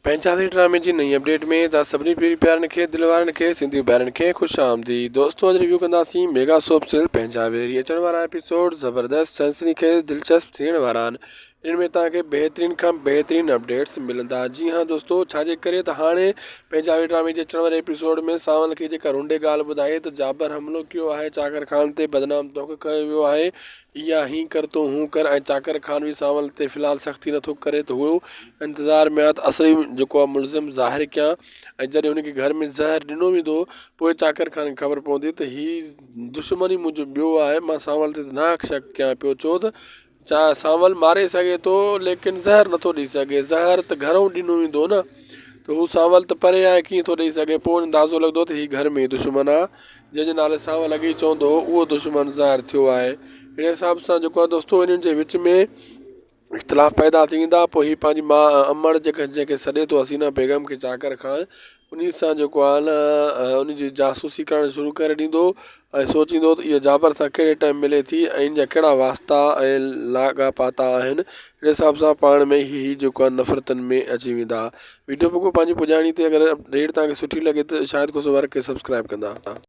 पंचायती ड्रामे जी नई अपडेट में तव्हां सभिनी प्यारनि खे दिलि वारनि खे सिंधी ॿारनि खे ख़ुशि आमदीद। दोस्तों अॼु रिव्यू कंदासीं मेगा सोप सिल्क पंजाबी अचण वारा एपिसोड ज़बरदस्त सनसनीखेज़ दिलचस्प थियण वारा आहिनि। इनमें तव्हांखे बहितरीन खां बहितरीन अपडेट्स मिलंदा। जी हाँ दोस्तों, छाजे करे त हाणे पंजाबी ड्रामे जे अचण वारे एपिसोड में सावल खे जेका रुंडे ॻाल्हि ॿुधाई त जाबर हमलो कयो आहे चाकर खान ते, बदनाम तोखे कयो वियो आहे, इहा ही कर तो हूं कर, ऐं चाकर खान बि सावल ते फ़िलहालु सख़्ती नथो करे त हू इंतज़ार में आहे त असली जेको आहे मुलज़िम ज़ाहिर कयां। ऐं जॾहिं हुनखे घर में ज़हर ॾिनो वेंदो पोइ चाकर खान खे ख़बर पवंदी त हीउ दुश्मनी मुंहिंजो ॿियो आहे, मां सावल ते नाहक शक कयां पियो, छो त सावल मारे सघे थो लेकिन ज़हर नथो ॾेई सघे, ज़हर त घरों ॾिनो वेंदो न, त हू सावल त परे आहे, कीअं थो ॾेई सघे। पोइ अंदाज़ो लॻंदो त हीउ घर में ई दुश्मन आहे, जंहिंजे नाले सावल अॻे चवंदो उहो दुश्मन ज़ाहिर थियो आहे। हिन हिसाब सां जेको आहे दोस्तों इन्हनि जे विच में इख़्तिलाफ़ पैदा थी वेंदा। पोइ हीउ पंहिंजी मां अमड़ जंहिंखे सॾे थो हसीना बेगम खे चाकर खान, उन सां जेको आहे न उनजी जासूसी करणु शुरू करे ॾींदो ऐं सोचींदो त इहा जाबर सां कहिड़े टाइम मिले थी ऐं इन जा कहिड़ा वास्ता ऐं लाॻापाता आहिनि। हिन हिसाब सां पाण में ई जेको आहे नफ़रतनि में अची वेंदा। वीडियो पोइ पंहिंजी पुॼाणी ते अगरि अपडेट तव्हांखे सुठी लॻे त शायदि कुझु वर्क खे सब्सक्राइब कंदा।